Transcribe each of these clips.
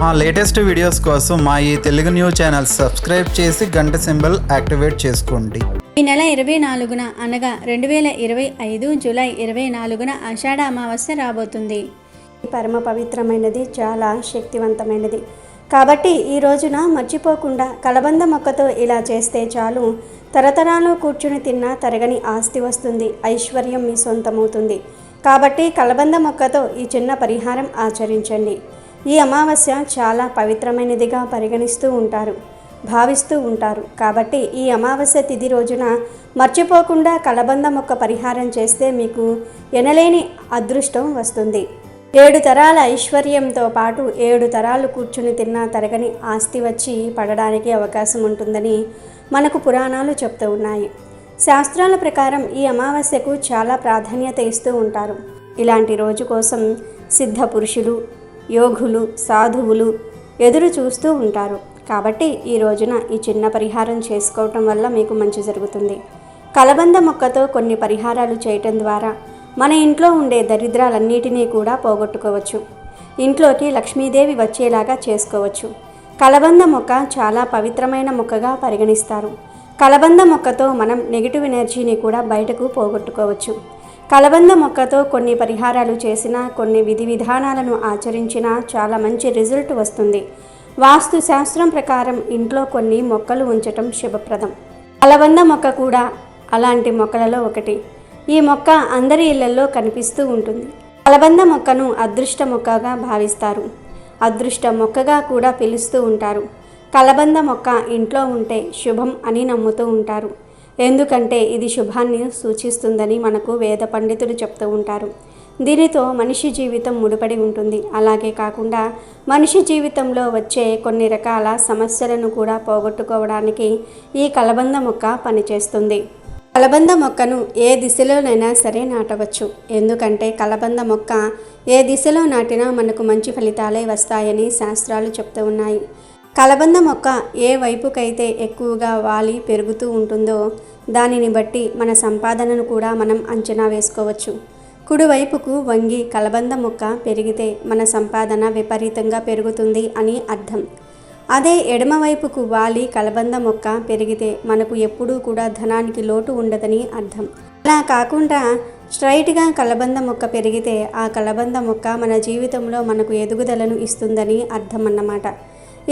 మా latest videos కోసం మా ఈ తెలుగు న్యూస్ ఛానల్ సబ్స్క్రైబ్ చేసి గంట సింబల్ యాక్టివేట్ చేసుకోండి. ఈ నెల 24న అనగా 2025 జూలై 24న ఆషాఢ అమావాస్య రాబోతుంది. పరమ పవిత్రమైనది, చాలా శక్తివంతమైనది. కాబట్టి ఈ రోజున మర్చిపోకుండా కలబంద మొక్కతో ఇలా చేస్తే చాలు, తరతరాలు కూర్చుని తిన్నా తరగని ఆస్తి వస్తుంది, ఐశ్వర్యం మీ సొంతమవుతుంది. కాబట్టి కలబంద మొక్కతో ఈ చిన్న పరిహారం ఆచరించండి. ఈ అమావాస్య చాలా పవిత్రమైనదిగా పరిగణిస్తూ ఉంటారు, భావిస్తూ ఉంటారు. కాబట్టి ఈ అమావాస్య తిథి రోజున మర్చిపోకుండా కలబంద మొక్క పరిహారం చేస్తే మీకు ఎనలేని అదృష్టం వస్తుంది. 7 తరాల ఐశ్వర్యంతో పాటు 7 తరాలు కూర్చుని తిన్నా తరగని ఆస్తి వచ్చి పడడానికి అవకాశం ఉంటుందని మనకు పురాణాలు చెప్తూ ఉన్నాయి. శాస్త్రాల ప్రకారం ఈ అమావాస్యకు చాలా ప్రాధాన్యత ఇస్తూ ఉంటారు. ఇలాంటి రోజు కోసం సిద్ధ పురుషులు, యోగులు, సాధువులు ఎదురు చూస్తూ ఉంటారు. కాబట్టి ఈ రోజున ఈ చిన్న పరిహారం చేసుకోవటం వల్ల మీకు మంచి జరుగుతుంది. కలబంద మొక్కతో కొన్ని పరిహారాలు చేయటం ద్వారా మన ఇంట్లో ఉండే దరిద్రాలన్నిటినీ కూడా పోగొట్టుకోవచ్చు. ఇంట్లోకి లక్ష్మీదేవి వచ్చేలాగా చేసుకోవచ్చు. కలబంద మొక్క చాలా పవిత్రమైన మొక్కగా పరిగణిస్తారు. కలబంద మొక్కతో మనం నెగిటివ్ ఎనర్జీని కూడా బయటకు పోగొట్టుకోవచ్చు. కలబంద మొక్కతో కొన్ని పరిహారాలు చేసినా, కొన్ని విధి విధానాలను ఆచరించినా చాలా మంచి రిజల్ట్ వస్తుంది. వాస్తు శాస్త్రం ప్రకారం ఇంట్లో కొన్ని మొక్కలు ఉంచటం శుభప్రదం. కలబంద మొక్క కూడా అలాంటి మొక్కలలో ఒకటి. ఈ మొక్క అందరి ఇళ్లలో కనిపిస్తూ ఉంటుంది. కలబంద మొక్కను అదృష్ట మొక్కగా భావిస్తారు, అదృష్ట మొక్కగా కూడా పిలుస్తూ ఉంటారు. కలబంద మొక్క ఇంట్లో ఉంటే శుభం అని నమ్ముతూ ఉంటారు. ఎందుకంటే ఇది శుభాన్ని సూచిస్తుందని మనకు వేద పండితులు చెప్తూ ఉంటారు. దీనితో మనిషి జీవితం ముడిపడి ఉంటుంది. అలాగే కాకుండా మనిషి జీవితంలో వచ్చే కొన్ని రకాల సమస్యలను కూడా పోగొట్టుకోవడానికి ఈ కలబంద మొక్క పనిచేస్తుంది. కలబంద మొక్కను ఏ దిశలోనైనా సరే నాటవచ్చు. ఎందుకంటే కలబంద మొక్క ఏ దిశలో నాటినా మనకు మంచి ఫలితాలే వస్తాయని శాస్త్రాలు చెప్తూ ఉన్నాయి. కలబంద మొక్క ఏ వైపుకైతే ఎక్కువగా వాలి పెరుగుతూ ఉంటుందో దానిని బట్టి మన సంపాదనను కూడా మనం అంచనా వేసుకోవచ్చు. కుడివైపుకు వంగి కలబంద మొక్క పెరిగితే మన సంపాదన విపరీతంగా పెరుగుతుంది అని అర్థం. అదే ఎడమవైపుకు వాలి కలబంద మొక్క పెరిగితే మనకు ఎప్పుడూ కూడా ధనానికి లోటు ఉండదని అర్థం. అలా కాకుండా స్ట్రైట్గా కలబంద మొక్క పెరిగితే ఆ కలబంద మొక్క మన జీవితంలో మనకు ఎదుగుదలను ఇస్తుందని అర్థం అన్నమాట.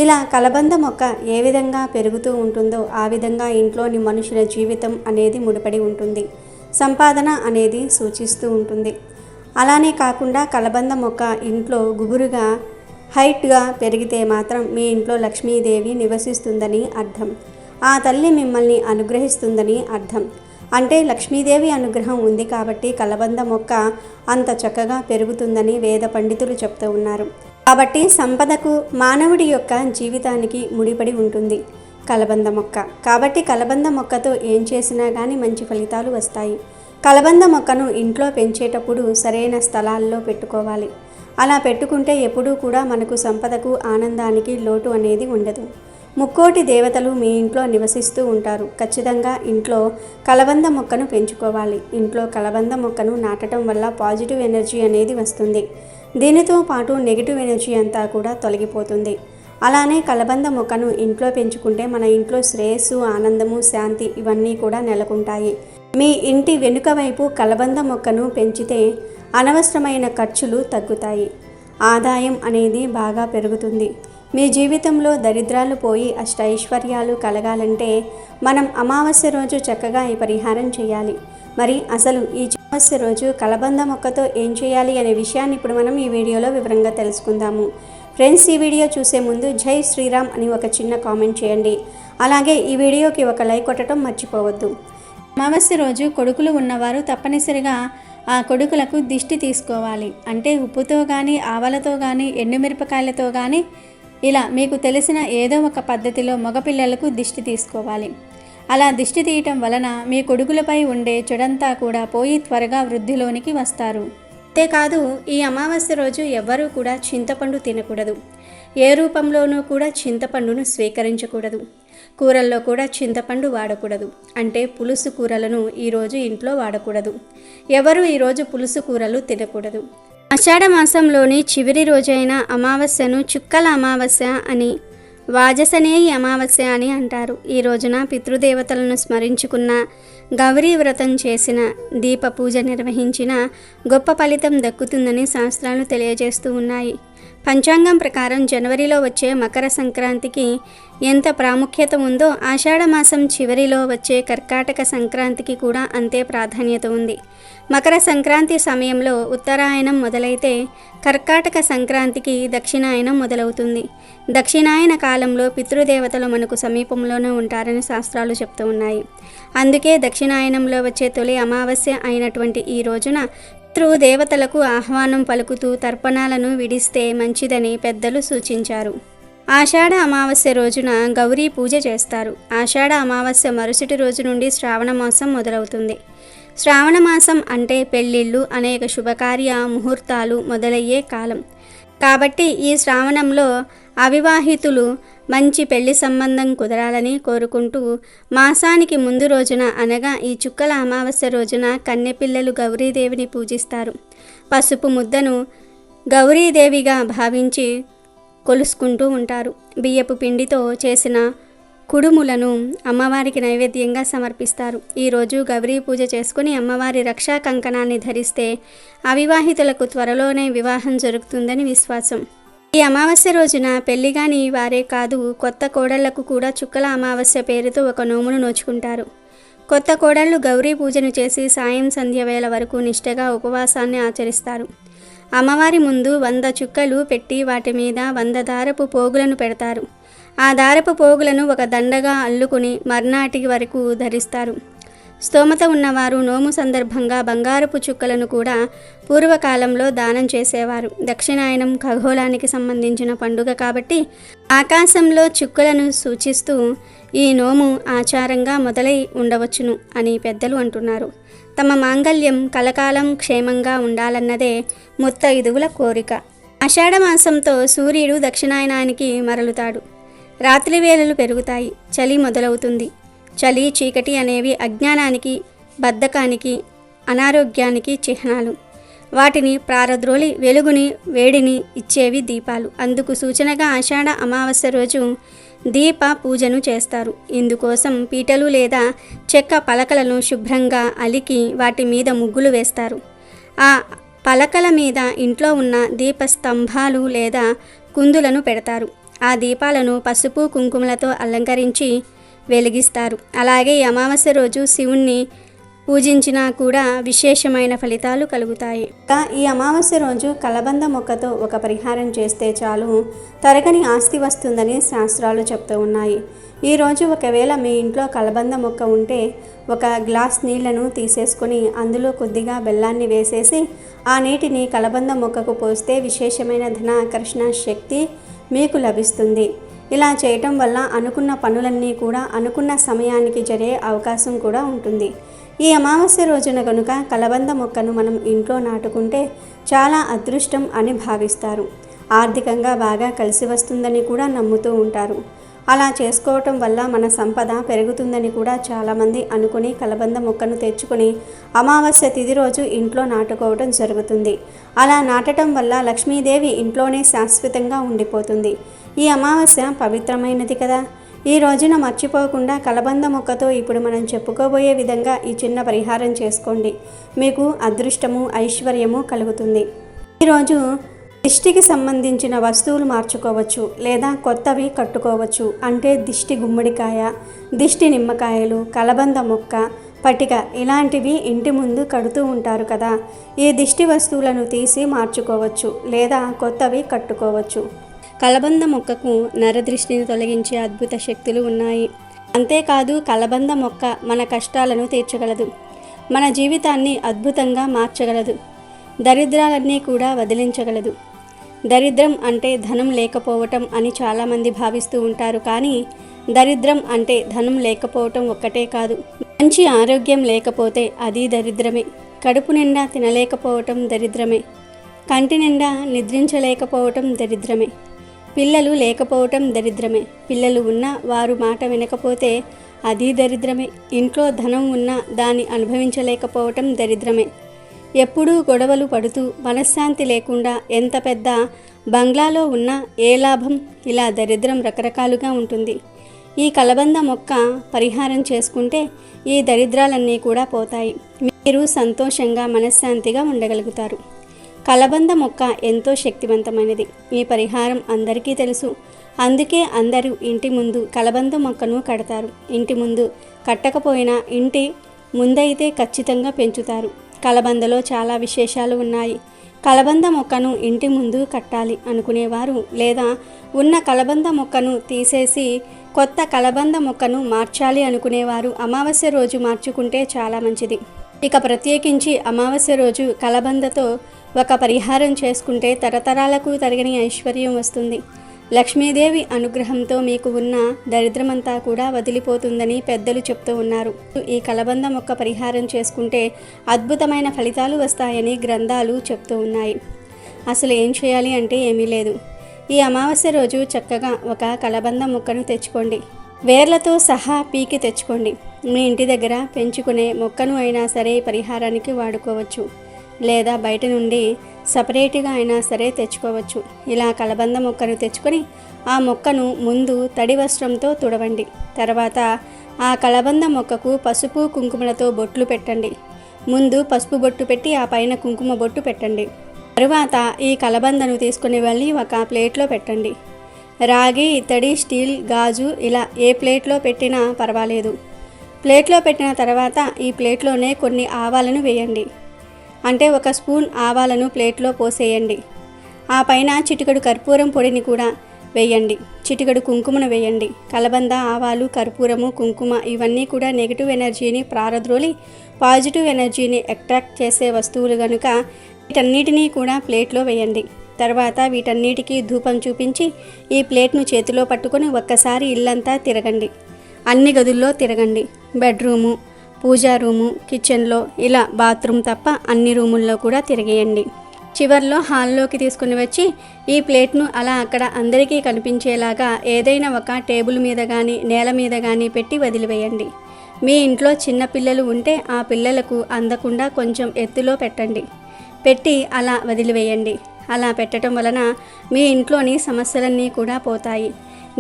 ఇలా కలబంద మొక్క ఏ విధంగా పెరుగుతూ ఉంటుందో ఆ విధంగా ఇంట్లోని మనుషుల జీవితం అనేది ముడిపడి ఉంటుంది, సంపాదన అనేది సూచిస్తూ ఉంటుంది. అలానే కాకుండా కలబంద మొక్క ఇంట్లో గుబురుగా హైట్గా పెరిగితే మాత్రం మీ ఇంట్లో లక్ష్మీదేవి నివసిస్తుందని అర్థం. ఆ తల్లి మిమ్మల్ని అనుగ్రహిస్తుందని అర్థం. అంటే లక్ష్మీదేవి అనుగ్రహం ఉంది కాబట్టి కలబంద మొక్క అంత చక్కగా పెరుగుతుందని వేద పండితులు చెప్తూ ఉన్నారు. కాబట్టి సంపదకు మానవుడి యొక్క జీవితానికి ముడిపడి ఉంటుంది కలబంద మొక్క. కాబట్టి కలబంద మొక్కతో ఏం చేసినా కానీ మంచి ఫలితాలు వస్తాయి. కలబంద మొక్కను ఇంట్లో పెంచేటప్పుడు సరైన స్థలాల్లో పెట్టుకోవాలి. అలా పెట్టుకుంటే ఎప్పుడూ కూడా మనకు సంపదకు, ఆనందానికి లోటు అనేది ఉండదు. ముక్కోటి దేవతలు మీ ఇంట్లో నివసిస్తూ ఉంటారు. ఖచ్చితంగా ఇంట్లో కలబంద మొక్కను పెంచుకోవాలి. ఇంట్లో కలబంద మొక్కను నాటడం వల్ల పాజిటివ్ ఎనర్జీ అనేది వస్తుంది. దీనితో పాటు నెగిటివ్ ఎనర్జీ అంతా కూడా తొలగిపోతుంది. అలానే కలబంద మొక్కను ఇంట్లో పెంచుకుంటే మన ఇంట్లో శ్రేయస్సు, ఆనందము, శాంతి ఇవన్నీ కూడా నెలకొంటాయి. మీ ఇంటి వెనుక వైపు కలబంద మొక్కను పెంచితే అనవసరమైన ఖర్చులు తగ్గుతాయి, ఆదాయం అనేది బాగా పెరుగుతుంది. మీ జీవితంలో దరిద్రాలు పోయి అష్టైశ్వర్యాలు కలగాలంటే మనం అమావాస్య రోజు చక్కగా ఈ పరిహారం చేయాలి. మరి అసలు ఈ అమావాస్య రోజు కలబంద మొక్కతో ఏం చేయాలి అనే విషయాన్ని ఇప్పుడు మనం ఈ వీడియోలో వివరంగా తెలుసుకుందాము. ఫ్రెండ్స్, ఈ వీడియో చూసే ముందు జై శ్రీరామ్ అని ఒక చిన్న కామెంట్ చేయండి. అలాగే ఈ వీడియోకి ఒక లైక్ కొట్టడం మర్చిపోవద్దు. అమావాస్య రోజు కొడుకులు ఉన్నవారు తప్పనిసరిగా ఆ కొడుకులకు దిష్టి తీసుకోవాలి. అంటే ఉప్పుతో కానీ, ఆవలతో కానీ, ఎండుమిరపకాయలతో కానీ ఇలా మీకు తెలిసిన ఏదో ఒక పద్ధతిలో మగపిల్లలకు దిష్టి తీసుకోవాలి. అలా దిష్టి తీయటం వలన మీ కొడుకులపై ఉండే చెడంతా కూడా పోయి త్వరగా వృద్ధిలోనికి వస్తారు. అంతేకాదు ఈ అమావాస్య రోజు ఎవ్వరూ కూడా చింతపండు తినకూడదు. ఏ రూపంలోనూ కూడా చింతపండును స్వీకరించకూడదు. కూరల్లో కూడా చింతపండు వాడకూడదు. అంటే పులుసు కూరలను ఈరోజు ఇంట్లో వాడకూడదు. ఎవరు ఈరోజు పులుసు కూరలు తినకూడదు. ఆషాఢ మాసంలోని చివరి రోజైన అమావాస్యను చుక్కల అమావాస్య అని, వాజసనేయి అమావాస్య అని అంటారు. ఈ రోజున పితృదేవతలను స్మరించుకున్న, గౌరీ వ్రతం చేసిన, దీప పూజ నిర్వహించిన గొప్ప ఫలితం దక్కుతుందని శాస్త్రాలు తెలియజేస్తూ ఉన్నాయి. పంచాంగం ప్రకారం జనవరిలో వచ్చే మకర సంక్రాంతికి ఎంత ప్రాముఖ్యత ఉందో ఆషాఢ మాసం చివరిలో వచ్చే కర్కాటక సంక్రాంతికి కూడా అంతే ప్రాధాన్యత ఉంది. మకర సంక్రాంతి సమయంలో ఉత్తరాయణం మొదలైతే కర్కాటక సంక్రాంతికి దక్షిణాయనం మొదలవుతుంది. దక్షిణాయన కాలంలో పితృదేవతలు మనకు సమీపంలోనే ఉంటారని శాస్త్రాలు చెప్తూ ఉన్నాయి. అందుకే దక్షిణాయనంలో వచ్చే తొలి అమావాస్య అయినటువంటి ఈ రోజున పితృదేవతలకు ఆహ్వానం పలుకుతూ తర్పణాలను విడిస్తే మంచిదని పెద్దలు సూచించారు. ఆషాఢ అమావాస్య రోజున గౌరీ పూజ చేస్తారు. ఆషాఢ అమావాస్య మరుసటి రోజు నుండి శ్రావణ మాసం మొదలవుతుంది. శ్రావణ మాసం అంటే పెళ్ళిళ్ళు, అనేక శుభకార్య ముహూర్తాలు మొదలయ్యే కాలం. కాబట్టి ఈ శ్రావణంలో అవివాహితులు మంచి పెళ్లి సంబంధం కుదరాలని కోరుకుంటూ మాసానికి ముందు రోజున అనగా ఈ చుక్కల అమావాస్య రోజున కన్నెపిల్లలు గౌరీదేవిని పూజిస్తారు. పసుపు ముద్దను గౌరీదేవిగా భావించి కొలుసుకుంటూ ఉంటారు. బియ్యపు పిండితో చేసిన కుడుములను అమ్మవారికి నైవేద్యంగా సమర్పిస్తారు. ఈరోజు గౌరీ పూజ చేసుకుని అమ్మవారి రక్షా కంకణాన్ని ధరిస్తే అవివాహితులకు త్వరలోనే వివాహం జరుగుతుందని విశ్వాసం. ఈ అమావాస్య రోజున పెళ్లిగాని వారే కాదు, కొత్త కోడళ్లకు కూడా చుక్కల అమావాస్య పేరుతో ఒక నోమును నోచుకుంటారు. కొత్త కోడళ్ళు గౌరీ పూజను చేసి సాయం సంధ్య వేళ వరకు నిష్టగా ఉపవాసాన్ని ఆచరిస్తారు. అమ్మవారి ముందు 100 చుక్కలు పెట్టి వాటి మీద 100 దారపు పోగులను పెడతారు. ఆ దారపు పోగులను ఒక దండగా అల్లుకుని మర్నాటి వరకు ధరిస్తారు. స్తోమత ఉన్నవారు నోము సందర్భంగా బంగారపు చుక్కలను కూడా పూర్వకాలంలో దానం చేసేవారు. దక్షిణాయనం ఖగోళానికి సంబంధించిన పండుగ కాబట్టి ఆకాశంలో చుక్కలను సూచిస్తూ ఈ నోము ఆచారంగా మొదలై ఉండవచ్చును అని పెద్దలు అంటున్నారు. తమ మాంగళ్యం కలకాలం క్షేమంగా ఉండాలన్నదే ముత్తైదువుల కోరిక. ఆషాఢ మాసంతో సూర్యుడు దక్షిణాయనానికి మరలుతాడు. రాత్రి వేళలు పెరుగుతాయి. చలి మొదలవుతుంది. చలి, చీకటి అనేవి అజ్ఞానానికి, బద్ధకానికి, అనారోగ్యానికి చిహ్నాలు. వాటిని ప్రారద్రోలి వెలుగుని, వేడిని ఇచ్చేవి దీపాలు. అందుకు సూచనగా ఆషాఢ అమావాస్య రోజు దీప పూజను చేస్తారు. ఇందుకోసం పీటలు లేదా చెక్క పలకలను శుభ్రంగా అలికి వాటి మీద ముగ్గులు వేస్తారు. ఆ పలకల మీద ఇంట్లో ఉన్న దీప స్తంభాలు లేదా కుందులను పెడతారు. ఆ దీపాలను పసుపు కుంకుమలతో అలంకరించి వెలిగిస్తారు. అలాగే ఈ అమావాస్య రోజు శివుణ్ణి పూజించినా కూడా విశేషమైన ఫలితాలు కలుగుతాయి. ఈ అమావాస్య రోజు కలబంద మొక్కతో ఒక పరిహారం చేస్తే చాలు తరగని ఆస్తి వస్తుందని శాస్త్రాలు చెప్తూ ఉన్నాయి. ఈరోజు ఒకవేళ మీ ఇంట్లో కలబంద మొక్క ఉంటే ఒక గ్లాస్ నీళ్లను తీసేసుకొని అందులో కొద్దిగా బెల్లాన్ని వేసేసి ఆ నీటిని కలబంద మొక్కకు పోస్తే విశేషమైన ధనాకర్షణ శక్తి మీకు లభిస్తుంది. ఇలా చేయటం వల్ల అనుకున్న పనులన్నీ కూడా అనుకున్న సమయానికి జరిగే అవకాశం కూడా ఉంటుంది. ఈ అమావాస్య రోజున కనుక కలబంద మొక్కను మనం ఇంట్లో నాటుకుంటే చాలా అదృష్టం అని భావిస్తారు. ఆర్థికంగా బాగా కలిసి వస్తుందని కూడా నమ్ముతూ ఉంటారు. అలా చేసుకోవటం వల్ల మన సంపద పెరుగుతుందని కూడా చాలామంది అనుకుని కలబంద మొక్కను తెచ్చుకొని అమావాస్య తిథి రోజు ఇంట్లో నాటుకోవడం జరుగుతుంది. అలా నాటడం వల్ల లక్ష్మీదేవి ఇంట్లోనే శాశ్వతంగా ఉండిపోతుంది. ఈ అమావాస్య పవిత్రమైనది కదా. ఈ రోజున మర్చిపోకుండా కలబంద మొక్కతో ఇప్పుడు మనం చెప్పుకోబోయే విధంగా ఈ చిన్న పరిహారం చేసుకోండి. మీకు అదృష్టము, ఐశ్వర్యము కలుగుతుంది. ఈరోజు దిష్టికి సంబంధించిన వస్తువులు మార్చుకోవచ్చు లేదా కొత్తవి కట్టుకోవచ్చు. అంటే దిష్టి గుమ్మడికాయ, దిష్టి నిమ్మకాయలు, కలబంద మొక్క, పటిక ఇలాంటివి ఇంటి ముందు కడుతూ ఉంటారు కదా. ఈ దిష్టి వస్తువులను తీసి మార్చుకోవచ్చు లేదా కొత్తవి కట్టుకోవచ్చు. కలబంద మొక్కకు నరదృష్టిని తొలగించే అద్భుత శక్తులు ఉన్నాయి. అంతేకాదు కలబంద మొక్క మన కష్టాలను తీర్చగలదు, మన జీవితాన్ని అద్భుతంగా మార్చగలదు, దరిద్రాలన్నీ కూడా వదిలించగలదు. దరిద్రం అంటే ధనం లేకపోవటం అని చాలామంది భావిస్తూ ఉంటారు. కానీ దరిద్రం అంటే ధనం లేకపోవటం ఒక్కటే కాదు, మంచి ఆరోగ్యం లేకపోతే అది దరిద్రమే. కడుపు నిండా తినలేకపోవటం దరిద్రమే. కంటి నిండా నిద్రించలేకపోవటం దరిద్రమే. పిల్లలు లేకపోవటం దరిద్రమే. పిల్లలు ఉన్నా వారు మాట వినకపోతే అది దరిద్రమే. ఇంట్లో ధనం ఉన్నా దాన్ని అనుభవించలేకపోవటం దరిద్రమే. ఎప్పుడూ గొడవలు పడుతూ మనశ్శాంతి లేకుండా ఎంత పెద్ద బంగ్లాలో ఉన్నా ఏ లాభం? ఇలా దరిద్రం రకరకాలుగా ఉంటుంది. ఈ కలబంద మొక్క పరిహారం చేసుకుంటే ఈ దరిద్రాలన్నీ కూడా పోతాయి. మీరు సంతోషంగా మనశ్శాంతిగా ఉండగలుగుతారు. కలబంద మొక్క ఎంతో శక్తివంతమైనది. ఈ పరిహారం అందరికీ తెలుసు. అందుకే అందరూ ఇంటి ముందు కలబంద మొక్కను కడతారు. ఇంటి ముందు కట్టకపోయినా ఇంటి ముందైతే ఖచ్చితంగా పెంచుతారు. కలబందలో చాలా విశేషాలు ఉన్నాయి. కలబంద మొక్కను ఇంటి ముందు కట్టాలి అనుకునేవారు లేదా ఉన్న కలబంద మొక్కను తీసేసి కొత్త కలబంద మొక్కను మార్చాలి అనుకునేవారు అమావాస్య రోజు మార్చుకుంటే చాలా మంచిది. ఇక ప్రత్యేకించి అమావాస్య రోజు కలబందతో ఒక పరిహారం చేసుకుంటే తరతరాలకు తరగని ఐశ్వర్యం వస్తుంది. లక్ష్మీదేవి అనుగ్రహంతో మీకు ఉన్న దరిద్రమంతా కూడా వదిలిపోతుందని పెద్దలు చెప్తూ ఉన్నారు. ఈ కలబంద మొక్క పరిహారం చేసుకుంటే అద్భుతమైన ఫలితాలు వస్తాయని గ్రంథాలు చెప్తూ ఉన్నాయి. అసలు ఏం చేయాలి అంటే ఏమీ లేదు. ఈ అమావాస్య రోజు చక్కగా ఒక కలబంద మొక్కను తెచ్చుకోండి. వేర్లతో సహా పీకి తెచ్చుకోండి. మీ ఇంటి దగ్గర పెంచుకునే మొక్కను అయినా సరే పరిహారానికి వాడుకోవచ్చు, లేదా బయట నుండి సపరేట్గా అయినా సరే తెచ్చుకోవచ్చు. ఇలా కలబంద మొక్కను తెచ్చుకొని ఆ మొక్కను ముందు తడి వస్త్రంతో తుడవండి. తర్వాత ఆ కలబంద మొక్కకు పసుపు కుంకుమలతో బొట్లు పెట్టండి. ముందు పసుపు బొట్టు పెట్టి ఆ పైన కుంకుమ బొట్టు పెట్టండి. తరువాత ఈ కలబందను తీసుకుని వెళ్ళి ఒక ప్లేట్లో పెట్టండి. రాగి, ఇత్తడి, స్టీల్, గాజు ఇలా ఏ ప్లేట్లో పెట్టినా పర్వాలేదు. ప్లేట్లో పెట్టిన తర్వాత ఈ ప్లేట్లోనే కొన్ని ఆవాలను వేయండి. అంటే ఒక స్పూన్ ఆవాలను ప్లేట్లో పోసేయండి. ఆ పైన చిటికెడు కర్పూరం పొడిని కూడా వేయండి. చిటికెడు కుంకుమను వేయండి. కలబంద, ఆవాలు, కర్పూరము, కుంకుమ ఇవన్నీ కూడా నెగిటివ్ ఎనర్జీని ప్రారద్రోలి పాజిటివ్ ఎనర్జీని అట్రాక్ట్ చేసే వస్తువులు కనుక వీటన్నిటినీ కూడా ప్లేట్లో వేయండి. తర్వాత వీటన్నిటికీ ధూపం చూపించి ఈ ప్లేట్ను చేతిలో పట్టుకొని ఒక్కసారి ఇల్లంతా తిరగండి. అన్ని గదుల్లో తిరగండి. బెడ్రూము, పూజా రూము, కిచెన్లో ఇలా బాత్రూమ్ తప్ప అన్ని రూముల్లో కూడా తిరిగేయండి. చివర్లో హాల్లోకి తీసుకుని వచ్చి ఈ ప్లేట్ను అలా అక్కడ అందరికీ కనిపించేలాగా ఏదైనా ఒక టేబుల్ మీద కానీ నేల మీద కానీ పెట్టి వదిలివేయండి. మీ ఇంట్లో చిన్న పిల్లలు ఉంటే ఆ పిల్లలకు అందకుండా కొంచెం ఎత్తులో పెట్టండి. పెట్టి అలా వదిలివేయండి. అలా పెట్టడం వలన మీ ఇంట్లోని సమస్యలన్నీ కూడా పోతాయి.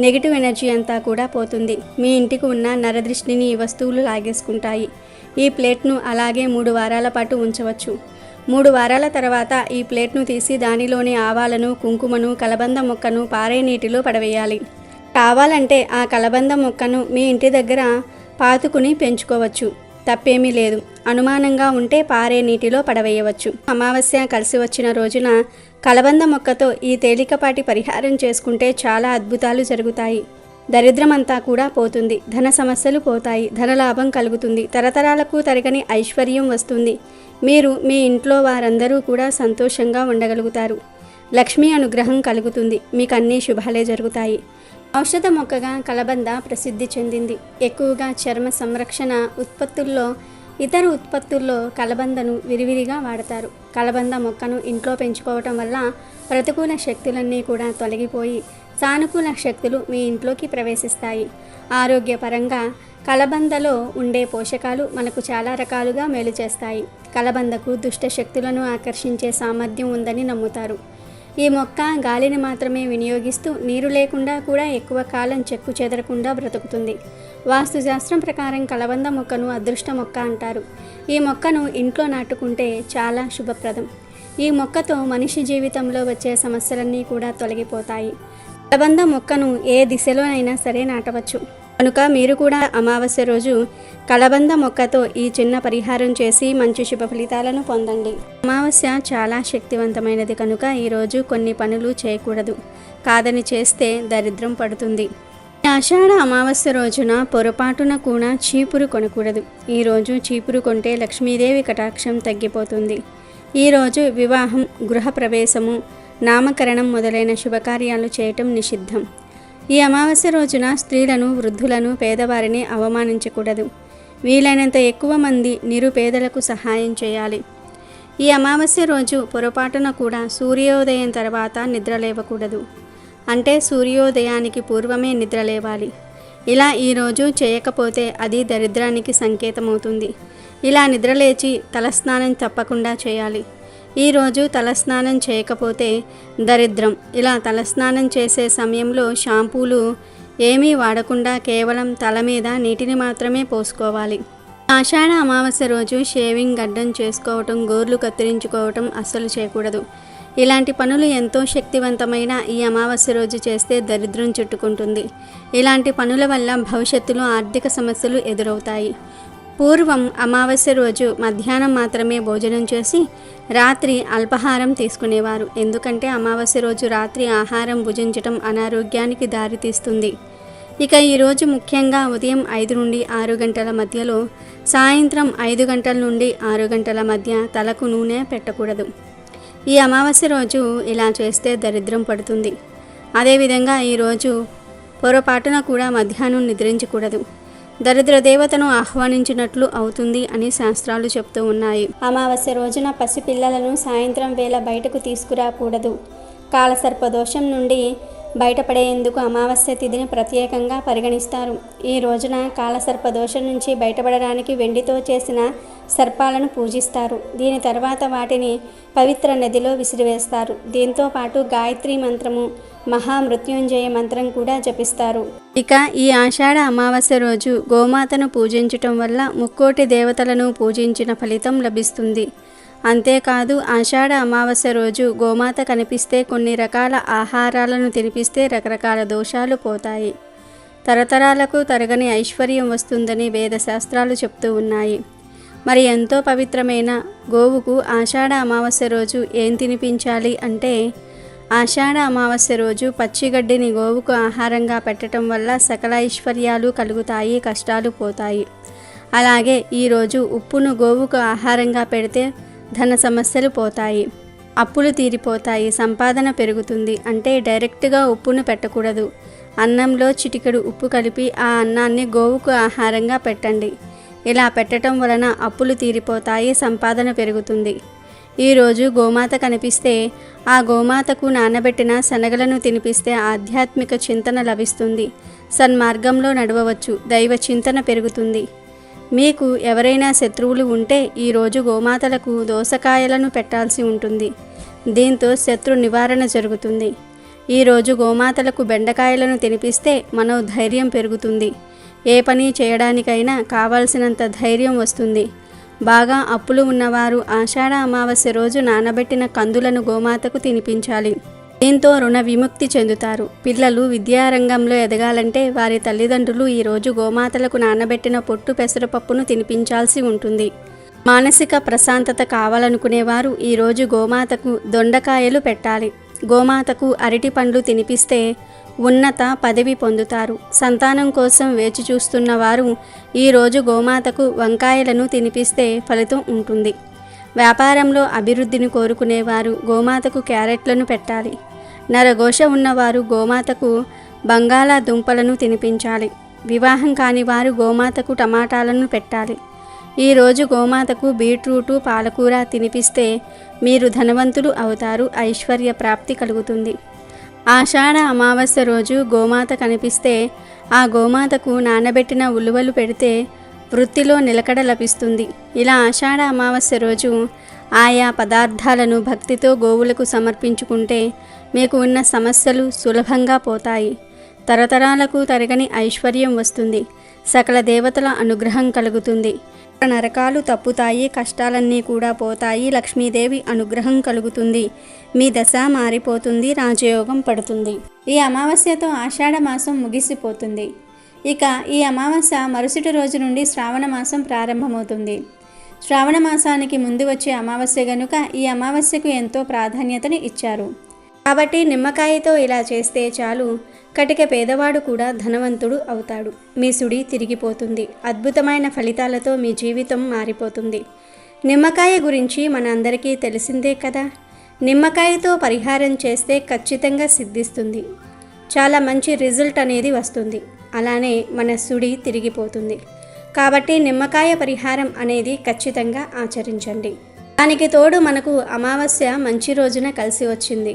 నెగిటివ్ ఎనర్జీ అంతా కూడా పోతుంది. మీ ఇంటికి ఉన్న నరదృష్టిని ఈ వస్తువులు లాగేసుకుంటాయి. ఈ ప్లేట్ను అలాగే 3 వారాల పాటు ఉంచవచ్చు. 3 వారాల తర్వాత ఈ ప్లేట్ను తీసి దానిలోని ఆవాలను, కుంకుమను, కలబంద మొక్కను పారే నీటిలో పడవేయాలి. కావాలంటే ఆ కలబంద మొక్కను మీ ఇంటి దగ్గర పాతుకుని పెంచుకోవచ్చు, తప్పేమీ లేదు. అనుమానంగా ఉంటే పారే నీటిలో పడవేయవచ్చు. అమావాస్య కలిసి వచ్చిన రోజున కలబంద మొక్కతో ఈ తేలికపాటి పరిహారం చేసుకుంటే చాలా అద్భుతాలు జరుగుతాయి. దరిద్రమంతా కూడా పోతుంది. ధన సమస్యలు పోతాయి. ధనలాభం కలుగుతుంది. తరతరాలకు తరగని ఐశ్వర్యం వస్తుంది. మీరు మీ ఇంట్లో వారందరూ కూడా సంతోషంగా ఉండగలుగుతారు. లక్ష్మీ అనుగ్రహం కలుగుతుంది. మీకు అన్ని శుభాలే జరుగుతాయి. ఔషధ మొక్కగా కలబంద ప్రసిద్ధి చెందింది. ఎక్కువగా చర్మ సంరక్షణ ఉత్పత్తుల్లో, ఇతర ఉత్పత్తుల్లో కలబందను విరివిరిగా వాడతారు. కలబంద మొక్కను ఇంట్లో పెంచుకోవటం వల్ల ప్రతికూల శక్తులన్నీ కూడా తొలగిపోయి సానుకూల శక్తులు మీ ఇంట్లోకి ప్రవేశిస్తాయి. ఆరోగ్యపరంగా కలబందలో ఉండే పోషకాలు మనకు చాలా రకాలుగా మేలు చేస్తాయి. కలబందకు దుష్ట శక్తులను ఆకర్షించే సామర్థ్యం ఉందని నమ్ముతారు. ఈ మొక్క గాలిని మాత్రమే వినియోగిస్తూ నీరు లేకుండా కూడా ఎక్కువ కాలం చెక్కు చెదరకుండా బ్రతుకుతుంది. వాస్తుశాస్త్రం ప్రకారం కలబంద మొక్కను అదృష్ట మొక్క అంటారు. ఈ మొక్కను ఇంట్లో నాటుకుంటే చాలా శుభప్రదం. ఈ మొక్కతో మనిషి జీవితంలో వచ్చే సమస్యలన్నీ కూడా తొలగిపోతాయి. కలబంద మొక్కను ఏ దిశలోనైనా సరే నాటవచ్చు. కనుక మీరు కూడా అమావాస్య రోజు కలబంద మొక్కతో ఈ చిన్న పరిహారం చేసి మంచి శుభ ఫలితాలను పొందండి. అమావాస్య చాలా శక్తివంతమైనది కనుక ఈరోజు కొన్ని పనులు చేయకూడదు. కాదని చేస్తే దరిద్రం పడుతుంది. ఆషాఢ అమావాస్య రోజున పొరపాటున కూడా చీపురు కొనకూడదు. ఈరోజు చీపురు కొంటే లక్ష్మీదేవి కటాక్షం తగ్గిపోతుంది. ఈరోజు వివాహం, గృహప్రవేశము, నామకరణం మొదలైన శుభకార్యాలు చేయటం నిషిద్ధం. ఈ అమావాస్య రోజున స్త్రీలను, వృద్ధులను, పేదవారిని అవమానించకూడదు. వీలైనంత ఎక్కువ మంది నిరుపేదలకు సహాయం చేయాలి. ఈ అమావాస్య రోజు పొరపాటున కూడా సూర్యోదయం తర్వాత నిద్రలేవకూడదు. అంటే సూర్యోదయానికి పూర్వమే నిద్రలేవాలి. ఇలా ఈరోజు చేయకపోతే అది దరిద్రానికి సంకేతమవుతుంది. ఇలా నిద్రలేచి తలస్నానం తప్పకుండా చేయాలి. ఈరోజు తలస్నానం చేయకపోతే దరిద్రం. ఇలా తలస్నానం చేసే సమయంలో షాంపూలు ఏమీ వాడకుండా కేవలం తల మీద నీటిని మాత్రమే పోసుకోవాలి. ఆషాఢ అమావాస్య రోజు షేవింగ్, గడ్డం చేసుకోవటం, గోర్లు కత్తిరించుకోవటం అస్సలు చేయకూడదు. ఇలాంటి పనులు ఎంతో శక్తివంతమైన ఈ అమావాస్య రోజు చేస్తే దరిద్రం చుట్టుకుంటుంది. ఇలాంటి పనుల వల్ల భవిష్యత్తులో ఆర్థిక సమస్యలు ఎదురవుతాయి. పూర్వం అమావాస్య రోజు మధ్యాహ్నం మాత్రమే భోజనం చేసి రాత్రి అల్పాహారం తీసుకునేవారు. ఎందుకంటే అమావాస్య రోజు రాత్రి ఆహారం భుజించటం అనారోగ్యానికి దారితీస్తుంది. ఇక ఈరోజు ముఖ్యంగా ఉదయం 5 నుండి 6 గంటల మధ్యలో, సాయంత్రం 5 గంటల నుండి 6 గంటల మధ్య తలకు నూనె పెట్టకూడదు. ఈ అమావాస్య రోజు ఇలా చేస్తే దరిద్రం పడుతుంది. అదేవిధంగా ఈరోజు పొరపాటున కూడా మధ్యాహ్నం నిద్రించకూడదు. దరిద్ర దేవతను ఆహ్వానించినట్లు అవుతుంది అని శాస్త్రాలు చెప్తూ ఉన్నాయి. అమావాస్య రోజున పసిపిల్లలను సాయంత్రం వేళ బయటకు తీసుకురాకూడదు. కాలసర్పదోషం నుండి బయటపడేందుకు అమావాస్య తిథిని ప్రత్యేకంగా పరిగణిస్తారు. ఈ రోజున కాలసర్పదోషం నుంచి బయటపడడానికి వెండితో చేసిన సర్పాలను పూజిస్తారు. దీని తర్వాత వాటిని పవిత్ర నదిలో విసిరివేస్తారు. దీంతో పాటు గాయత్రి మంత్రము, మహామృత్యుంజయ మంత్రం కూడా జపిస్తారు. ఇక ఈ ఆషాఢ అమావాస్య రోజు గోమాతను పూజించటం వల్ల ముక్కోటి దేవతలను పూజించిన ఫలితం లభిస్తుంది. అంతేకాదు ఆషాఢ అమావాస్య రోజు గోమాత కనిపిస్తే కొన్ని రకాల ఆహారాలను తినిపిస్తే రకరకాల దోషాలు పోతాయి. తరతరాలకు తరగని ఐశ్వర్యం వస్తుందని వేద శాస్త్రాలు చెప్తూ ఉన్నాయి. మరి ఎంతో పవిత్రమైన గోవుకు ఆషాఢ అమావాస్య రోజు ఏం తినిపించాలి అంటే, ఆషాఢ అమావాస్య రోజు పచ్చిగడ్డిని గోవుకు ఆహారంగా పెట్టడం వల్ల సకల ఐశ్వర్యాలు కలుగుతాయి, కష్టాలు పోతాయి. అలాగే ఈరోజు ఉప్పును గోవుకు ఆహారంగా పెడితే ధన సమస్యలు పోతాయి, అప్పులు తీరిపోతాయి, సంపాదన పెరుగుతుంది. అంటే డైరెక్ట్గా ఉప్పును పెట్టకూడదు. అన్నంలో చిటికెడు ఉప్పు కలిపి ఆ అన్నాన్ని గోవుకు ఆహారంగా పెట్టండి. ఇలా పెట్టడం వలన అప్పులు తీరిపోతాయి, సంపాదన పెరుగుతుంది. ఈరోజు గోమాత కనిపిస్తే ఆ గోమాతకు నానబెట్టిన శనగలను తినిపిస్తే ఆధ్యాత్మిక చింతన లభిస్తుంది. సన్మార్గంలో నడవవచ్చు, దైవ చింతన పెరుగుతుంది. మీకు ఎవరైనా శత్రువులు ఉంటే ఈరోజు గోమాతలకు దోసకాయలను పెట్టాల్సి ఉంటుంది. దీంతో శత్రు నివారణ జరుగుతుంది. ఈరోజు గోమాతలకు బెండకాయలను తినిపిస్తే మనోధైర్యం పెరుగుతుంది. ఏ పని చేయడానికైనా కావాల్సినంత ధైర్యం వస్తుంది. బాగా అప్పులు ఉన్నవారు ఆషాఢ అమావాస్య రోజు నానబెట్టిన కందులను గోమాతకు తినిపించాలి. దీంతో రుణ విముక్తి చెందుతారు. పిల్లలు విద్యారంగంలో ఎదగాలంటే వారి తల్లిదండ్రులు ఈరోజు గోమాతలకు నానబెట్టిన పొట్టు పెసరపప్పును తినిపించాల్సి ఉంటుంది. మానసిక ప్రశాంతత కావాలనుకునేవారు ఈరోజు గోమాతకు దొండకాయలు పెట్టాలి. గోమాతకు అరటి పండ్లు తినిపిస్తే ఉన్నత పదవి పొందుతారు. సంతానం కోసం వేచి చూస్తున్న వారు ఈరోజు గోమాతకు వంకాయలను తినిపిస్తే ఫలితం ఉంటుంది. వ్యాపారంలో అభివృద్ధిని కోరుకునేవారు గోమాతకు క్యారెట్లను పెట్టాలి. నరఘోష ఉన్నవారు గోమాతకు బంగాళాదుంపలను తినిపించాలి. వివాహం కాని వారు గోమాతకు టమాటాలను పెట్టాలి. ఈరోజు గోమాతకు బీట్రూటు, పాలకూర తినిపిస్తే మీరు ధనవంతులు అవుతారు, ఐశ్వర్య ప్రాప్తి కలుగుతుంది. ఆషాఢ అమావాస్య రోజు గోమాత కనిపిస్తే ఆ గోమాతకు నానబెట్టిన ఉలువలు పెడితే వృత్తిలో నిలకడ లభిస్తుంది. ఇలా ఆషాఢ అమావాస్య రోజు ఆయా పదార్థాలను భక్తితో గోవులకు సమర్పించుకుంటే మీకు ఉన్న సమస్యలు సులభంగా పోతాయి. తరతరాలకు తరగని ఐశ్వర్యం వస్తుంది. సకల దేవతల అనుగ్రహం కలుగుతుంది. నరకాలు తప్పుతాయి, కష్టాలన్నీ కూడా పోతాయి, లక్ష్మీదేవి అనుగ్రహం కలుగుతుంది, మీ దశ మారిపోతుంది, రాజయోగం పడుతుంది. ఈ అమావాస్యతో ఆషాఢ మాసం ముగిసిపోతుంది. ఇక ఈ అమావాస్య మరుసటి రోజు నుండి శ్రావణ మాసం ప్రారంభమవుతుంది. శ్రావణ మాసానికి ముందు వచ్చే అమావాస్య గనుక ఈ అమావాస్యకు ఎంతో ప్రాధాన్యతను ఇచ్చారు. కాబట్టి నిమ్మకాయతో ఇలా చేస్తే చాలు, కటిక పేదవాడు కూడా ధనవంతుడు అవుతాడు. మీ సుడి తిరిగిపోతుంది. అద్భుతమైన ఫలితాలతో మీ జీవితం మారిపోతుంది. నిమ్మకాయ గురించి మన అందరికీ తెలిసిందే కదా. నిమ్మకాయతో పరిహారం చేస్తే ఖచ్చితంగా సిద్ధిస్తుంది. చాలా మంచి రిజల్ట్ అనేది వస్తుంది. అలానే మన సుడి తిరిగిపోతుంది. కాబట్టి నిమ్మకాయ పరిహారం అనేది ఖచ్చితంగా ఆచరించండి. దానికి తోడు మనకు అమావాస్య మంచి రోజున కలిసి వచ్చింది.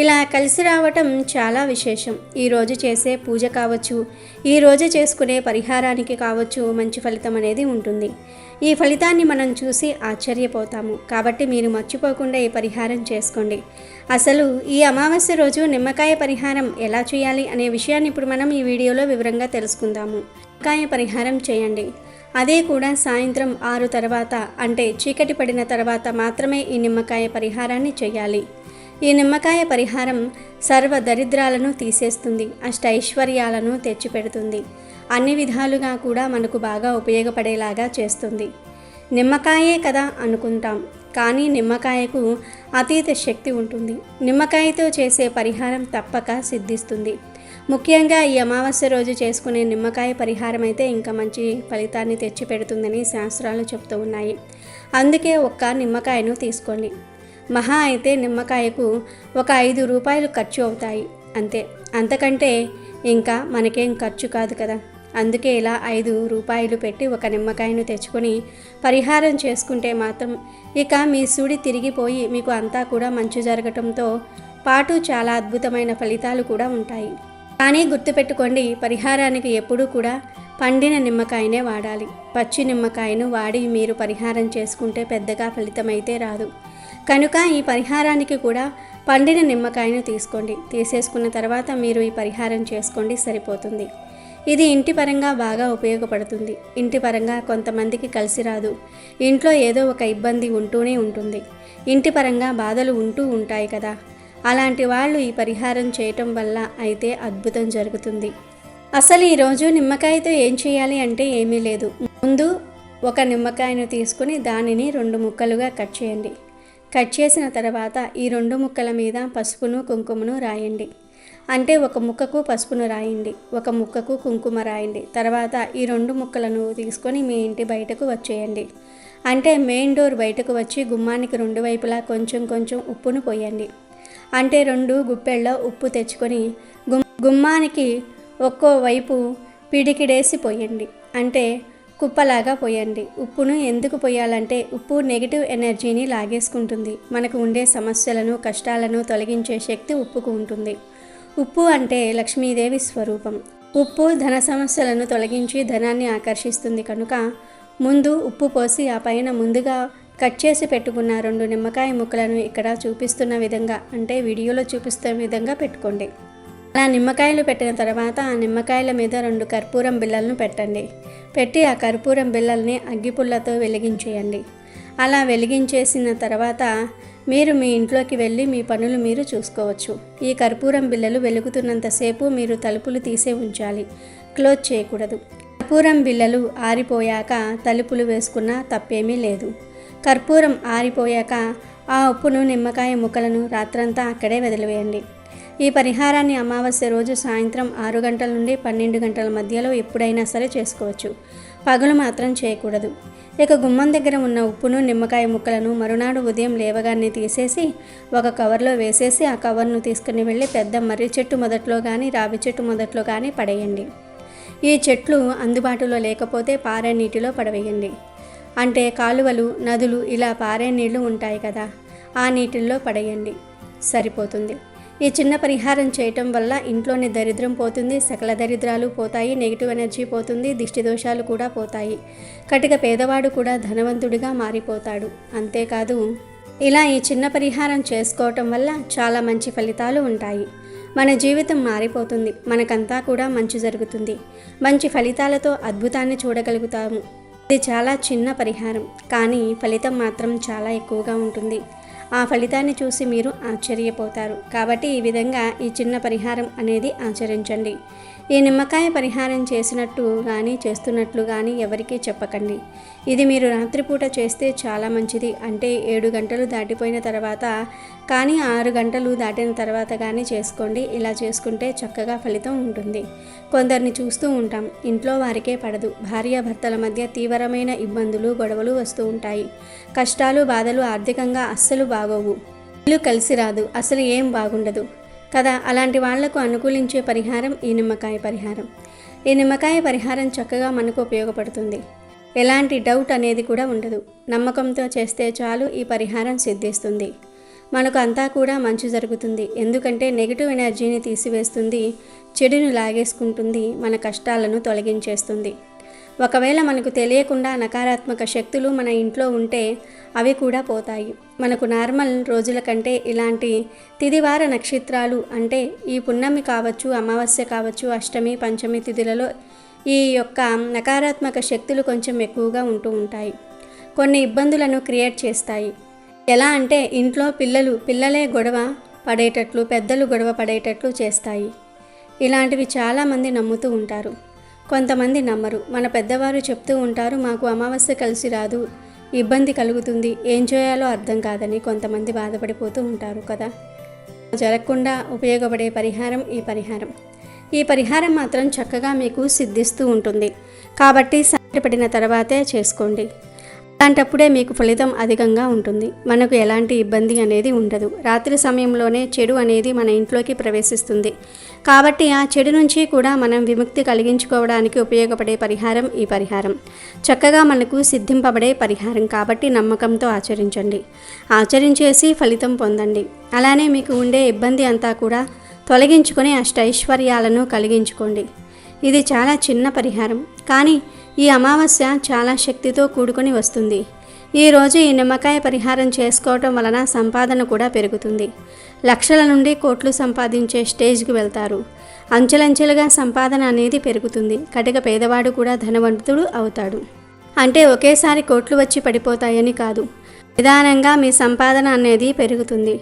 ఇలా కలిసి రావటం చాలా విశేషం. ఈరోజు చేసే పూజ కావచ్చు, ఈరోజు చేసుకునే పరిహారానికి కావచ్చు మంచి ఫలితం అనేది ఉంటుంది. ఈ ఫలితాన్ని మనం చూసి ఆశ్చర్యపోతాము. కాబట్టి మీరు మర్చిపోకుండా ఈ పరిహారం చేసుకోండి. అసలు ఈ అమావాస్య రోజు నిమ్మకాయ పరిహారం ఎలా చేయాలి అనే విషయాన్ని ఇప్పుడు మనం ఈ వీడియోలో వివరంగా తెలుసుకుందాము. నిమ్మకాయ పరిహారం చేయండి. అదే కూడా సాయంత్రం 6 తర్వాత, అంటే చీకటి పడిన తర్వాత మాత్రమే ఈ నిమ్మకాయ పరిహారాన్ని చేయాలి. ఈ నిమ్మకాయ పరిహారం సర్వ దరిద్రాలను తీసేస్తుంది, అష్టైశ్వర్యాలను తెచ్చిపెడుతుంది, అన్ని విధాలుగా కూడా మనకు బాగా ఉపయోగపడేలాగా చేస్తుంది. నిమ్మకాయే కదా అనుకుంటాం, కానీ నిమ్మకాయకు అతీత శక్తి ఉంటుంది. నిమ్మకాయతో చేసే పరిహారం తప్పక సిద్ధిస్తుంది. ముఖ్యంగా ఈ అమావాస్య రోజు చేసుకునే నిమ్మకాయ పరిహారం అయితే ఇంకా మంచి ఫలితాన్ని తెచ్చిపెడుతుందని శాస్త్రాలు చెప్తూ ఉన్నాయి. అందుకే ఒక్క నిమ్మకాయను తీసుకోండి. మహా అయితే నిమ్మకాయకు ఒక 5 రూపాయలు ఖర్చు అవుతాయి అంతే, అంతకంటే ఇంకా మనకేం ఖర్చు కాదు కదా. అందుకే ఇలా 5 రూపాయలు పెట్టి ఒక నిమ్మకాయను తెచ్చుకొని పరిహారం చేసుకుంటే మాత్రం ఇక మీ సుడి తిరిగిపోయి మీకు అంతా కూడా మంచి జరగటంతో పాటు చాలా అద్భుతమైన ఫలితాలు కూడా ఉంటాయి. కానీ గుర్తుపెట్టుకోండి, పరిహారానికి ఎప్పుడూ కూడా పండిన నిమ్మకాయనే వాడాలి. పచ్చి నిమ్మకాయను వాడి మీరు పరిహారం చేసుకుంటే పెద్దగా ఫలితమైతే రాదు. కనుక ఈ పరిహారానికి కూడా పండిన నిమ్మకాయను తీసుకోండి. తీసేసుకున్న తర్వాత మీరు ఈ పరిహారం చేసుకోండి, సరిపోతుంది. ఇది ఇంటి పరంగా బాగా ఉపయోగపడుతుంది. ఇంటి పరంగా కొంతమందికి కలిసి రాదు, ఇంట్లో ఏదో ఒక ఇబ్బంది ఉంటూనే ఉంటుంది, ఇంటి పరంగా బాధలు ఉంటూ ఉంటాయి కదా. అలాంటి వాళ్ళు ఈ పరిహారం చేయటం వల్ల అయితే అద్భుతం జరుగుతుంది. అసలు ఈరోజు నిమ్మకాయతో ఏం చేయాలి అంటే ఏమీ లేదు. ముందు ఒక నిమ్మకాయను తీసుకుని దానిని 2 ముక్కలుగా కట్ చేయండి. కట్ చేసిన తర్వాత ఈ 2 ముక్కల మీద పసుపును కుంకుమను రాయండి. అంటే ఒక ముక్కకు పసుపును రాయండి, ఒక ముక్కకు కుంకుమ రాయండి. తర్వాత ఈ 2 ముక్కలను తీసుకొని మీ ఇంటి బయటకు వచ్చేయండి. అంటే మెయిన్ డోర్ బయటకు వచ్చి గుమ్మానికి 2 వైపులా కొంచెం కొంచెం ఉప్పును పోయండి. అంటే 2 గుప్పెళ్ళ ఉప్పు తెచ్చుకొని గుమ్మానికి ఒక్కో వైపు పిడికిడేసి పోయండి. అంటే కుప్పలాగా పోయండి. ఉప్పును ఎందుకు పోయాలంటే ఉప్పు నెగిటివ్ ఎనర్జీని లాగేసుకుంటుంది. మనకు ఉండే సమస్యలను కష్టాలను తొలగించే శక్తి ఉప్పుకు ఉంటుంది. ఉప్పు అంటే లక్ష్మీదేవి స్వరూపం. ఉప్పు ధన సమస్యలను తొలగించి ధనాన్ని ఆకర్షిస్తుంది. కనుక ముందు ఉప్పు పోసి ఆ పైన ముందుగా కట్ చేసి పెట్టుకున్న 2 నిమ్మకాయ ముక్కలను ఇక్కడ చూపిస్తున్న విధంగా, అంటే వీడియోలో చూపిస్తున్న విధంగా పెట్టుకోండి. అలా నిమ్మకాయలు పెట్టిన తర్వాత ఆ నిమ్మకాయల మీద 2 కర్పూరం బిళ్ళలను పెట్టండి. పెట్టి ఆ కర్పూరం బిళ్ళల్ని అగ్గిపుల్లతో వెలిగించేయండి. అలా వెలిగించేసిన తర్వాత మీరు మీ ఇంట్లోకి వెళ్ళి మీ పనులు మీరు చూసుకోవచ్చు. ఈ కర్పూరం బిళ్ళలు వెలుగుతున్నంతసేపు మీరు తలుపులు తీసే ఉంచాలి, క్లోజ్ చేయకూడదు. కర్పూరం బిళ్ళలు ఆరిపోయాక తలుపులు వేసుకున్నా తప్పేమీ లేదు. కర్పూరం ఆరిపోయాక ఆ ఉప్పును నిమ్మకాయ ముక్కలను రాత్రంతా అక్కడే వదిలివేయండి. ఈ పరిహారాన్ని అమావాస్య రోజు సాయంత్రం 6 గంటల నుండి 12 గంటల మధ్యలో ఎప్పుడైనా సరే చేసుకోవచ్చు. పగలు మాత్రం చేయకూడదు. ఇక గుమ్మం దగ్గర ఉన్న ఉప్పును నిమ్మకాయ ముక్కలను మరునాడు ఉదయం లేవగానే తీసేసి ఒక కవర్లో వేసేసి ఆ కవర్ను తీసుకుని వెళ్ళి పెద్ద మర్రి చెట్టు మొదట్లో కానీ రావి చెట్టు మొదట్లో కానీ పడేయండి. ఈ చెట్లు అందుబాటులో లేకపోతే పారే నీటిలో పడవేయండి. అంటే కాలువలు, నదులు ఇలా పారే నీళ్లు ఉంటాయి కదా, ఆ నీటిల్లో పడేయండి, సరిపోతుంది. ఈ చిన్న పరిహారం చేయటం వల్ల ఇంట్లోని దరిద్రం పోతుంది, సకల దరిద్రాలు పోతాయి, నెగిటివ్ ఎనర్జీ పోతుంది, దిష్టి దోషాలు కూడా పోతాయి. కటిక పేదవాడు కూడా ధనవంతుడిగా మారిపోతాడు. అంతేకాదు ఇలా ఈ చిన్న పరిహారం చేసుకోవటం వల్ల చాలా మంచి ఫలితాలు ఉంటాయి. మన జీవితం మారిపోతుంది, మనకంతా కూడా మంచి జరుగుతుంది, మంచి ఫలితాలతో అద్భుతాన్ని చూడగలుగుతాము. ఇది చాలా చిన్న పరిహారం, కానీ ఫలితం మాత్రం చాలా ఎక్కువగా ఉంటుంది. ఆ ఫలితాన్ని చూసి మీరు ఆశ్చర్యపోతారు. కాబట్టి ఈ విధంగా ఈ చిన్న పరిహారం అనేది ఆచరించండి. ఈ నిమ్మకాయ పరిహారం చేసినట్టు కానీ చేస్తున్నట్లు కానీ ఎవరికీ చెప్పకండి. ఇది మీరు రాత్రిపూట చేస్తే చాలా మంచిది. అంటే 7 గంటలు దాటిపోయిన తర్వాత కానీ 6 గంటలు దాటిన తర్వాత కానీ చేసుకోండి. ఇలా చేసుకుంటే చక్కగా ఫలితం ఉంటుంది. కొందరిని చూస్తూ ఉంటాం, ఇంట్లో వారికే పడదు. భార్యాభర్తల మధ్య తీవ్రమైన ఇబ్బందులు, గొడవలు వస్తూ ఉంటాయి. కష్టాలు, బాధలు, ఆర్థికంగా అస్సలు బాగోవు, ఇల్లు కలిసి రాదు, అసలు ఏం బాగుండదు కదా. అలాంటి వాళ్లకు అనుకూలించే పరిహారం ఈ నిమ్మకాయ పరిహారం. ఈ నిమ్మకాయ పరిహారం చక్కగా మనకు ఉపయోగపడుతుంది. ఎలాంటి డౌట్ అనేది కూడా ఉండదు. నమ్మకంతో చేస్తే చాలు ఈ పరిహారం సిద్ధిస్తుంది. మనకు అంతా కూడా మంచి జరుగుతుంది. ఎందుకంటే నెగిటివ్ ఎనర్జీని తీసివేస్తుంది, చెడుని లాగేసుకుంటుంది, మన కష్టాలను తొలగించేస్తుంది. ఒకవేళ మనకు తెలియకుండా నకారాత్మక శక్తులు మన ఇంట్లో ఉంటే అవి కూడా పోతాయి. మనకు నార్మల్ రోజుల కంటే ఇలాంటి తిదివార నక్షత్రాలు అంటే ఈ పున్నమి కావచ్చు, అమావాస్య కావచ్చు, అష్టమి, పంచమి తిథులలో ఈ యొక్క నకారాత్మక శక్తులు కొంచెం ఎక్కువగా ఉంటూ ఉంటాయి. కొన్ని ఇబ్బందులను క్రియేట్ చేస్తాయి. ఎలా అంటే ఇంట్లో పిల్లలే గొడవ పడేటట్లు, పెద్దలు గొడవ పడేటట్లు చేస్తాయి. ఇలాంటివి చాలామంది నమ్ముతూ ఉంటారు. కొంతమంది నమ్మరు. మన పెద్దవారు చెప్తూ ఉంటారు, మాకు అమావాస్య కలిసి రాదు, ఇబ్బంది కలుగుతుంది, ఏం చేయాలో అర్థం కాదని కొంతమంది బాధపడిపోతూ ఉంటారు కదా. జరగకుండా ఉపయోగపడే పరిహారం ఈ పరిహారం మాత్రం చక్కగా మీకు సిద్ధిస్తూ ఉంటుంది. కాబట్టి సాధ్యపడిన తర్వాతే చేసుకోండి. అలాంటప్పుడే మీకు ఫలితం అధికంగా ఉంటుంది. మనకు ఎలాంటి ఇబ్బంది అనేది ఉండదు. రాత్రి సమయంలోనే చెడు అనేది మన ఇంట్లోకి ప్రవేశిస్తుంది. కాబట్టి ఆ చెడు నుంచి కూడా మనం విముక్తి కలిగించుకోవడానికి ఉపయోగపడే పరిహారం ఈ పరిహారం. చక్కగా మనకు సిద్ధింపబడే పరిహారం కాబట్టి నమ్మకంతో ఆచరించండి. ఆచరించేసి ఫలితం పొందండి. అలానే మీకు ఉండే ఇబ్బంది అంతా కూడా తొలగించుకొని అష్టైశ్వర్యాలను కలిగించుకోండి. ఇది చాలా చిన్న పరిహారం, కానీ ఈ అమావాస్య చాలా శక్తితో కూడుకొని వస్తుంది. ఈరోజు ఈ నిమ్మకాయ పరిహారం చేసుకోవటం వలన సంపాదన కూడా పెరుగుతుంది. లక్షల నుండి కోట్లు సంపాదించే స్టేజ్కి వెళ్తారు. అంచెలంచెలుగా సంపాదన అనేది పెరుగుతుంది. కటిక పేదవాడు కూడా ధనవంతుడు అవుతాడు. అంటే ఒకేసారి కోట్లు వచ్చి పడిపోతాయని కాదు, నిదానంగా మీ సంపాదన అనేది పెరుగుతుంది.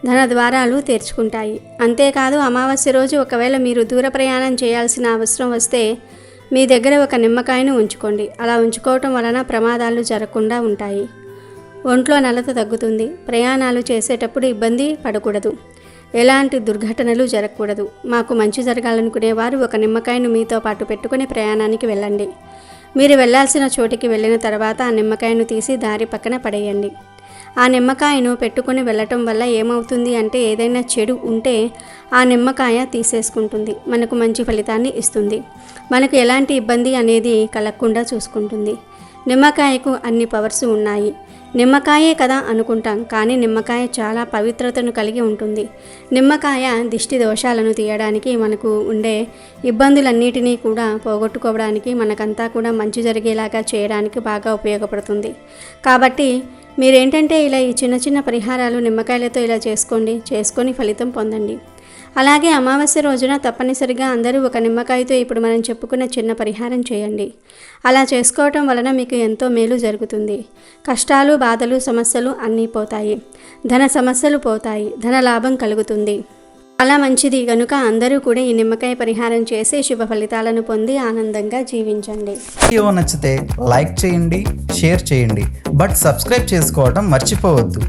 ధన ద్వారాలు తెరుచుకుంటాయి. అంతేకాదు అమావాస్య రోజు ఒకవేళ మీరు దూర ప్రయాణం చేయాల్సిన అవసరం వస్తే మీ దగ్గర ఒక నిమ్మకాయను ఉంచుకోండి. అలా ఉంచుకోవటం వలన ప్రమాదాలు జరగకుండా ఉంటాయి. ఒంట్లో నలత తగ్గుతుంది. ప్రయాణాలు చేసేటప్పుడు ఇబ్బంది పడకూడదు, ఎలాంటి దుర్ఘటనలు జరగకూడదు. మాకు మంచి జరగాలనుకునేవారు ఒక నిమ్మకాయను మీతో పాటు పెట్టుకుని ప్రయాణానికి వెళ్ళండి. మీరు వెళ్ళాల్సిన చోటికి వెళ్ళిన తర్వాత ఆ నిమ్మకాయను తీసి దారి పక్కన పడేయండి. ఆ నిమ్మకాయను పెట్టుకుని వెళ్ళటం వల్ల ఏమవుతుంది అంటే ఏదైనా చెడు ఉంటే ఆ నిమ్మకాయ తీసేసుకుంటుంది, మనకు మంచి ఫలితాన్ని ఇస్తుంది. మనకు ఎలాంటి ఇబ్బంది అనేది కలగకుండా చూసుకుంటుంది. నిమ్మకాయకు అన్ని పవర్స్ ఉన్నాయి. నిమ్మకాయే కదా అనుకుంటాం, కానీ నిమ్మకాయ చాలా పవిత్రతను కలిగి ఉంటుంది. నిమ్మకాయ దిష్టి దోషాలను తీయడానికి, మనకు ఉండే ఇబ్బందులన్నిటినీ కూడా పోగొట్టుకోవడానికి, మనకంతా కూడా మంచి జరిగేలాగా చేయడానికి బాగా ఉపయోగపడుతుంది. కాబట్టి మీరేంటంటే ఇలా ఈ చిన్న చిన్న పరిహారాలు నిమ్మకాయలతో ఇలా చేసుకొని ఫలితం పొందండి. అలాగే అమావాస్య రోజున తప్పనిసరిగా అందరూ ఒక నిమ్మకాయతో ఇప్పుడు మనం చెప్పుకున్న చిన్న పరిహారం చేయండి. అలా చేసుకోవటం వలన మీకు ఎంతో మేలు జరుగుతుంది. కష్టాలు, బాధలు, సమస్యలు అన్నీ పోతాయి. ధన సమస్యలు పోతాయి. ధన లాభం కలుగుతుంది. అలా మంచిది కనుక అందరూ కూడా ఈ నిమ్మకాయ పరిహారం చేసి శుభ ఫలితాలను పొంది ఆనందంగా జీవించండి. వీడియో నచ్చితే లైక్ చేయండి, షేర్ చేయండి, బట్ సబ్స్క్రైబ్ చేసుకోవడం మర్చిపోవద్దు.